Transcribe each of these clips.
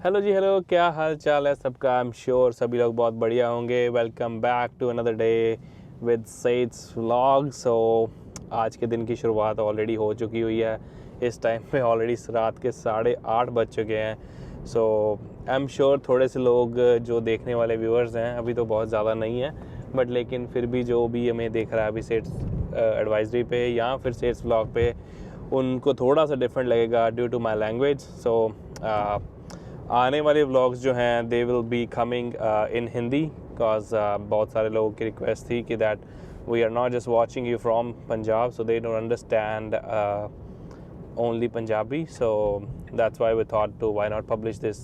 Hello जी, hello. क्या हाल चाल है सबका? आई एम श्योर सभी लोग बहुत बढ़िया होंगे। Welcome back to another day with Saeed's vlog. So आज के दिन की शुरुआत ऑलरेडी हो चुकी हुई है। इस टाइम पे ऑलरेडी रात के 8:30 बज चुके हैं। सो आई एम श्योर थोड़े से लोग जो देखने वाले व्यूअर्स हैं, अभी तो बहुत ज़्यादा नहीं है, बट लेकिन फिर भी जो भी हमें देख रहा है अभी सेट्स एडवाइजरी पे या फिर सेट्स व्लॉग पे, उनको थोड़ा सा डिफरेंट लगेगा due to my language. So आने वाले व्लॉग्स जो हैं they will be coming in Hindi, because बहुत सारे लोगों की रिक्वेस्ट थी कि that we are not just watching you from Punjab, so they don't understand only Punjabi. So that's why we thought to why not publish this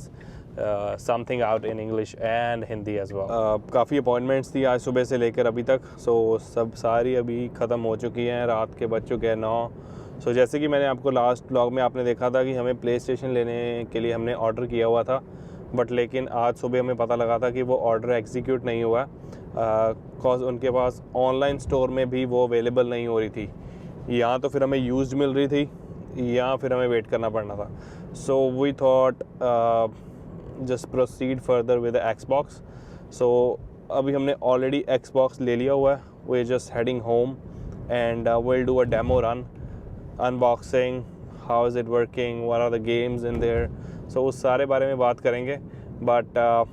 something out in English and Hindi as well. काफ़ी appointments थी आज सुबह से लेकर अभी तक, सो सब सारी अभी ख़त्म हो चुकी हैं। रात के बज चुके हैं 9। सो जैसे कि मैंने आपको लास्ट व्लॉग में आपने देखा था कि हमें प्ले स्टेशन लेने के लिए हमने ऑर्डर किया हुआ था, बट लेकिन आज सुबह हमें पता लगा था कि वो ऑर्डर एग्जीक्यूट नहीं हुआ, बिकॉज उनके पास ऑनलाइन स्टोर में भी वो अवेलेबल नहीं हो रही थी। यहाँ तो फिर हमें यूज्ड मिल रही थी या फिर हमें वेट करना पड़ना था। So we thought just proceed further with Xbox. So अभी हमने ऑलरेडी एक्सबॉक्स ले लिया हुआ है। We just heading home and will do a demo run, unboxing, how is it working, what are the games in there. So उस सारे बारे में बात करेंगे, बट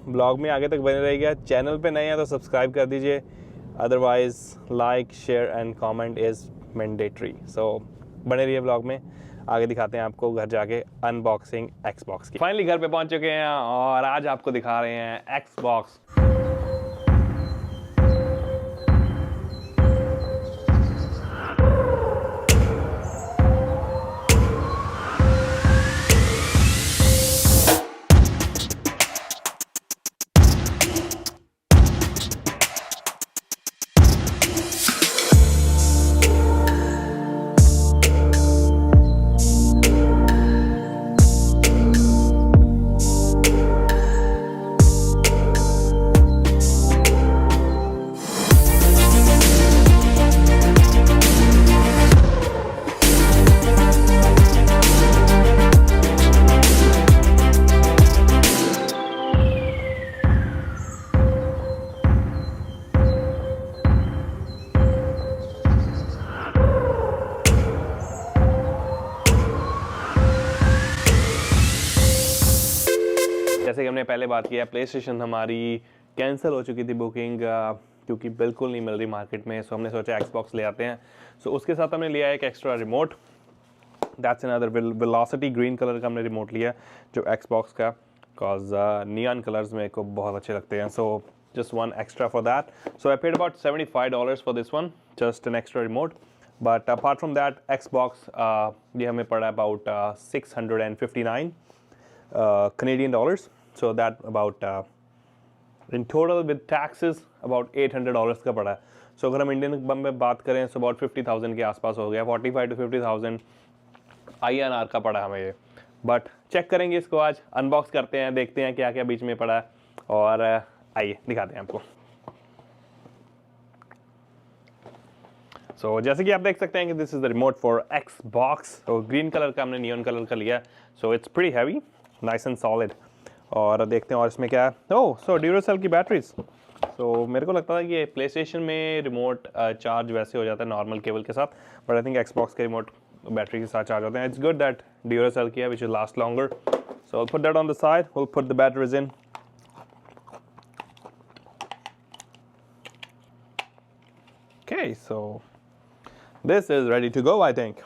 ब्लॉग में आगे तक बने रहिएगा। चैनल पे नए हैं तो सब्सक्राइब कर दीजिए, otherwise like share and comment is mandatory. So बने रहिए ब्लॉग में, आगे दिखाते हैं आपको घर जाके अनबॉक्सिंग एक्सबॉक्स की। फाइनली घर पे पहुंच चुके हैं और आज आपको दिखा रहे हैं एक्सबॉक्स। जैसे कि हमने पहले बात किया, प्ले स्टेशन हमारी कैंसिल हो चुकी थी बुकिंग, क्योंकि बिल्कुल नहीं मिल रही मार्केट में। सो हमने सोचा एक्सबॉक्स ले आते हैं। सो उसके साथ हमने लिया एक extra remote, that's another velocity green colour का हमने रिमोट लिया जो एक्सबॉक्स का, बिकॉज नियॉन कलर्स मेरे को बहुत अच्छे लगते हैं। सो just one extra for that. So I paid about $75 for this one, just an extra remote. But apart from that, Xbox ये हमें पड़ा about 659 Canadian dollars. So that about in total with taxes about $800 का पड़ा है। So अगर हम Indian बम में बात करें so about 50,000 के आसपास हो गया, 45 to 50,000 INR का पड़ा हमें ये। बट चेक करेंगे इसको, आज अनबॉक्स करते हैं, देखते हैं क्या क्या बीच में पड़ा है, और आइए दिखाते हैं आपको। सो जैसे कि आप देख सकते हैं कि this is the remote for Xbox. तो ग्रीन कलर का हमने नियॉन कलर का लिया, so it's pretty heavy, nice and solid. और देखते हैं और इसमें क्या है। ओह, सो ड्यूरासेल की बैटरीज। सो मेरे को लगता था कि प्ले स्टेशन में रिमोट चार्ज वैसे हो जाता है नॉर्मल केबल के साथ, बट आई थिंक एक्सबॉक्स के रिमोट बैटरी के साथ चार्ज होते हैं। इट्स गुड दैट ड्यूरासेल की है, which will last longer. So I will put that on the side, will put the batteries in. Okay, so this is ready to go, I think.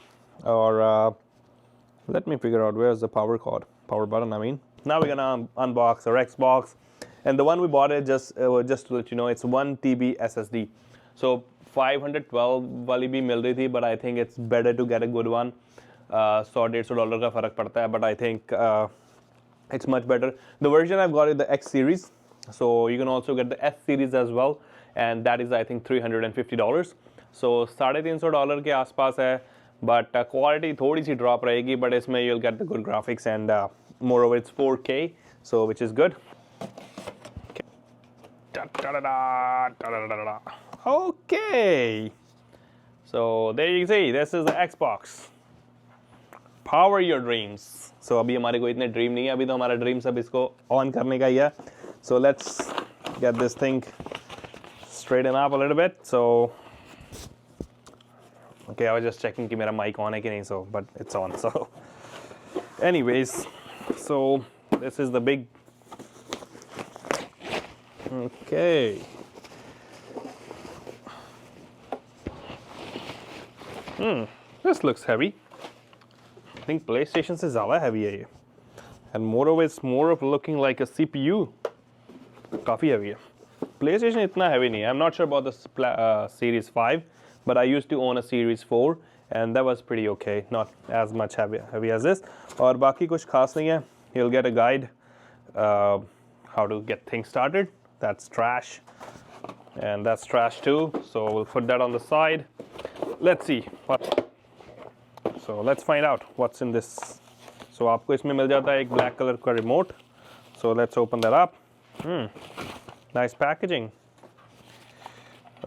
Or let me figure out where's the power cord, power button. I mean, now we're gonna unbox our Xbox, and the one we bought it just to let you know, it's 1 TB SSD. So 512 वाली भी मिल रही थी, but I think it's better to get a good one. $100-150 का फर्क पड़ता है, but I think it's much better. The version I've got is the X series, so you can also get the S series as well. And that is I think $350. So $350 के आसपास है, but quality थोड़ी सी drop रहेगी, but इसमें you'll get the good graphics and moreover it's 4K, so which is good. Okay, so there you see, this is the Xbox. Power your dreams. So अभी हमारे को इतने ड्रीम नहीं है, अभी तो हमारा ड्रीम सब इसको ऑन करने का ही है। So let's get this thing straighten up a little bit. So okay, I was just checking कि मेरा mic on है कि नहीं, so but it's on. So anyways, so this is the big, okay, this looks heavy. I think PlayStation से ज़्यादा heavy है ये, and moreover it's more of looking like a CPU. काफ़ी heavy है। PlayStation इतना heavy नहीं है। I'm not sure about the Series 5, but I used to own a Series 4 and that was pretty okay, not as much heavy as this. और बाकी कुछ खास नहीं है। You'll get a guide how to get things started. That's trash, and that's trash too. So we'll put that on the side. Let's see what. So let's find out what's in this. So आपको इसमें मिल जाता है एक black color का remote. So let's open that up. Nice packaging.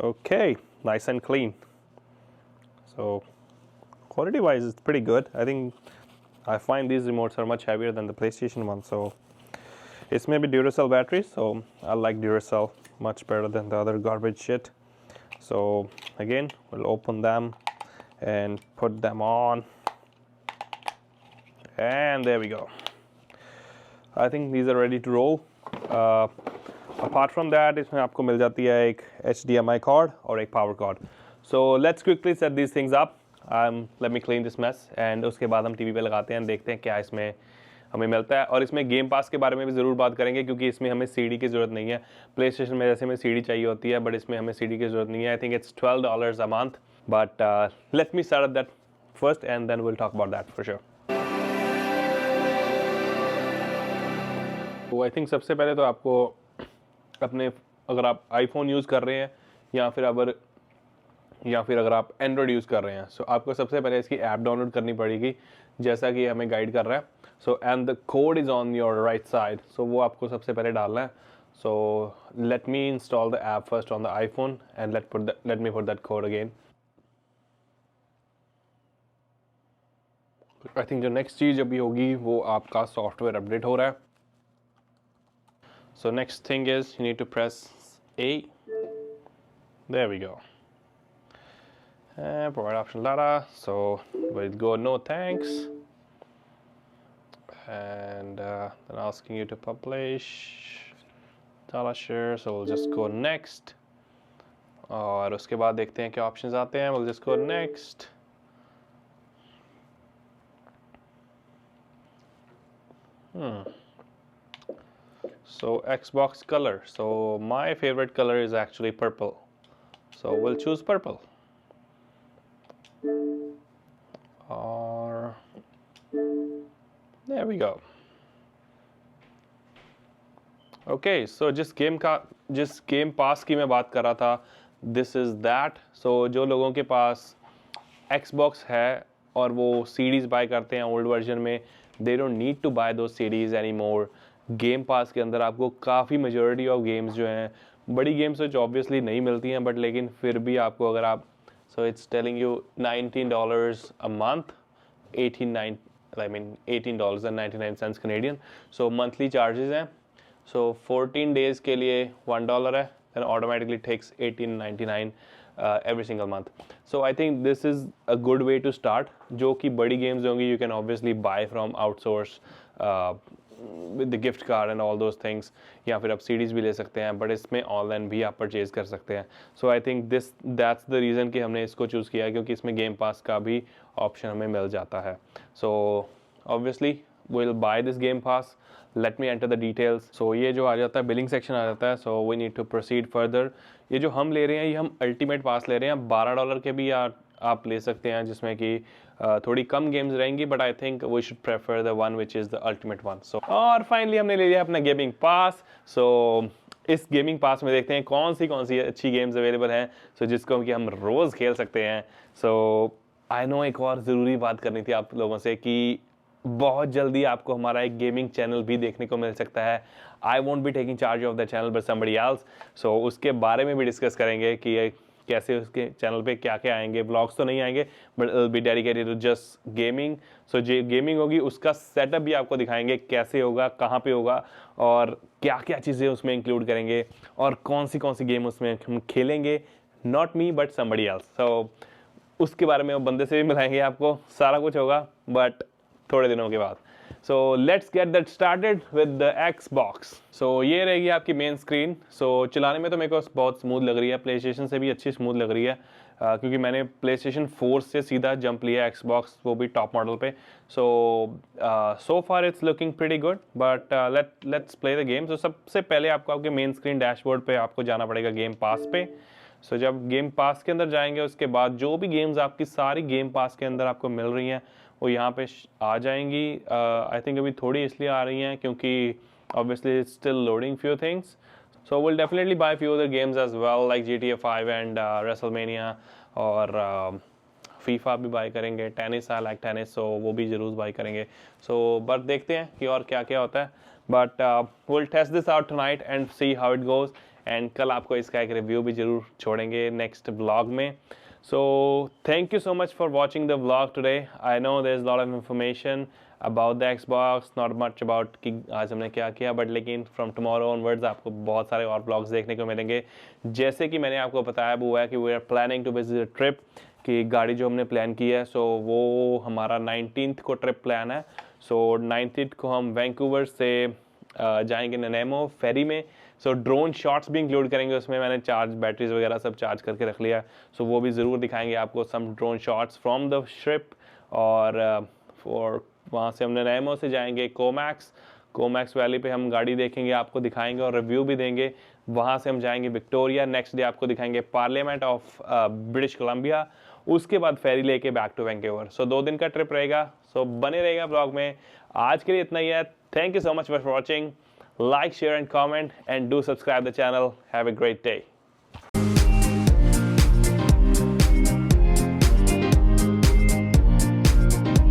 Okay, nice and clean. So quality wise it's pretty good. I think I find these remotes are much heavier than the PlayStation one. So it's maybe Duracell batteries, so I like Duracell much better than the other garbage shit. So again, we'll open them and put them on, and there we go. I think these are ready to roll. Apart from that, इसमें आपको मिल जाती है एक HDMI cord और एक power cord. So let's quickly set these things up. Let me clean this mess, and उसके बाद हम टीवी पे लगाते हैं, देखते हैं क्या इसमें हमें मिलता है। और इसमें गेम पास के बारे में भी ज़रूर बात करेंगे, क्योंकि इसमें हमें CD की ज़रूरत नहीं है। प्ले स्टेशन में जैसे हमें CD चाहिए होती है, बट इसमें हमें CD की ज़रूरत नहीं है। I think it's $12 a month, but let me start that first and then we'll talk about that for sure. तो I think सबसे पहले तो आपको अपने, अगर आप आईफोन यूज़ कर रहे हैं या फिर अगर आप एंड्रॉयड यूज़ कर रहे हैं, सो आपको सबसे पहले इसकी ऐप डाउनलोड करनी पड़ेगी, जैसा कि हमें गाइड कर रहा है। So and the code is on your right side, so वो आपको सबसे पहले डालना है। So let me install the app first on the iPhone and let me put that code again. I think जो नेक्स्ट चीज़ अभी होगी वो आपका सॉफ्टवेयर अपडेट हो रहा है। So next thing is you need to press A. There we go. Provide optional data. So we'll go no thanks. And then asking you to publish data share. So we'll just go next. और उसके बाद देखते हैं क्या options आते हैं. We'll just go next. So Xbox color. So my favorite color is actually purple. So we'll choose purple. Or there we go. Okay, so जिस game pass की मैं बात कर रहा था, this is that. So जो लोगों के पास Xbox है और वो CDs buy करते हैं old version में, they don't need to buy those CDs anymore. Game pass के अंदर आपको काफ़ी मेजॉरिटी ऑफ गेम्स जो हैं, बड़ी गेम्स जो ऑब्वियसली नहीं मिलती हैं, बट लेकिन फिर भी आपको अगर आप, so it's telling you $19 a month, $18.99 Canadian. So monthly charges हैं। सो 14 डेज़ के लिए $1 है, then automatically takes $18.99 every single month. So I think this is a good way to start. जो कि बड़ी गेम्स होंगी, you can obviously buy from outsource with the gift card and all those things, या फिर आप CDs भी ले सकते हैं, बट इसमें ऑनलाइन भी आप परचेज कर सकते हैं। So I think that's the reason कि हमने इसको चूज़ किया, क्योंकि इसमें गेम पास का भी ऑप्शन हमें मिल जाता है। So obviously we'll buy this game pass. Let me enter the details. So ये जो आ जाता है, बिलिंग सेक्शन आ जाता है। So we need to proceed further. ये जो हम ले रहे हैं, ये हम अल्टीमेट पास ले रहे हैं। $12 के भी आप ले सकते हैं, जिसमें कि थोड़ी कम गेम्स रहेंगी, but I think we should prefer the one which is the ultimate one. So और फाइनली हमने ले लिया अपना गेमिंग पास। सो इस गेमिंग पास में देखते हैं कौन सी अच्छी गेम्स अवेलेबल हैं, सो जिसको कि हम रोज़ खेल सकते हैं। सो आई नो एक और ज़रूरी बात करनी थी आप लोगों से कि बहुत जल्दी आपको हमारा एक गेमिंग चैनल भी देखने को मिल सकता है। I won't be taking charge of the channel but somebody else. So उसके बारे में भी डिस्कस करेंगे कि कैसे उसके चैनल पे क्या क्या आएंगे, ब्लॉग्स तो नहीं आएंगे but it will be dedicated to just gaming. So जो गेमिंग होगी उसका सेटअप भी आपको दिखाएंगे, कैसे होगा, कहाँ पे होगा और क्या क्या चीज़ें उसमें इंक्लूड करेंगे और कौन सी गेम उसमें हम खेलेंगे, not me but somebody else. So उसके बारे में वो बंदे से भी मिलाएंगे आपको, सारा कुछ होगा बट थोड़े दिनों के बाद। So let's get that started with the Xbox। सो ये रहेगी आपकी मेन स्क्रीन। सो चलाने में तो मेरे को बहुत स्मूथ लग रही है, प्ले स्टेशन से भी अच्छी स्मूथ लग रही है क्योंकि मैंने प्ले स्टेशन 4 से सीधा जंप लिया Xbox, वो भी टॉप मॉडल पे। So far it's looking pretty good but let's play the game. तो सबसे पहले आपको आपके मेन स्क्रीन डैशबोर्ड पे आपको जाना पड़ेगा गेम पास पे। सो जब गेम पास के अंदर जाएंगे उसके बाद जो भी गेम्स आपकी सारी गेम पास के अंदर आपको मिल रही हैं वो यहाँ पे आ जाएंगी। आई थिंक अभी थोड़ी इसलिए आ रही हैं क्योंकि obviously it's still loading few things, so we'll definitely buy few other games as well like GTA 5 and WrestleMania और FIFA भी बाय करेंगे, टेनिस आई लाइक टेनिस सो वो भी ज़रूर बाय करेंगे। सो बट देखते हैं कि और क्या क्या होता है, but will test this out tonight and see how it goes and कल आपको इसका एक रिव्यू भी ज़रूर छोड़ेंगे नेक्स्ट ब्लॉग में। So thank you so much for watching the vlog today. I know there's a lot of information about the Xbox, not much about कि आज हमने क्या किया, बट लेकिन from tomorrow onwards आपको बहुत सारे और vlogs देखने को मिलेंगे। जैसे कि मैंने आपको बताया वो है कि we are planning to visit a trip, कि गाड़ी जो हमने प्लान की है सो वो हमारा 19th को ट्रिप प्लान है। सो 19th को हम वैंकूवर से जाएंगे ननैमो फेरी में। सो ड्रोन शॉट्स भी इंक्लूड करेंगे उसमें, मैंने चार्ज बैटरीज वगैरह सब चार्ज करके रख लिया। सो वो भी ज़रूर दिखाएंगे आपको some drone shots from the ship. और वहाँ से हम ननैमो से जाएंगे कोमैक्स वैली पे हम गाड़ी देखेंगे, आपको दिखाएंगे और रिव्यू भी देंगे। वहाँ से हम जाएंगे विक्टोरिया, नेक्स्ट डे आपको दिखाएंगे पार्लियामेंट ऑफ ब्रिटिश कोलंबिया, उसके बाद फेरी लेके बैक टू वैंकूवर। सो 2 दिन का ट्रिप रहेगा। सो बने रहेगा ब्लॉग में। आज के लिए इतना ही है। Thank you so much for watching. Like, share and comment and do subscribe the channel. Have a great day.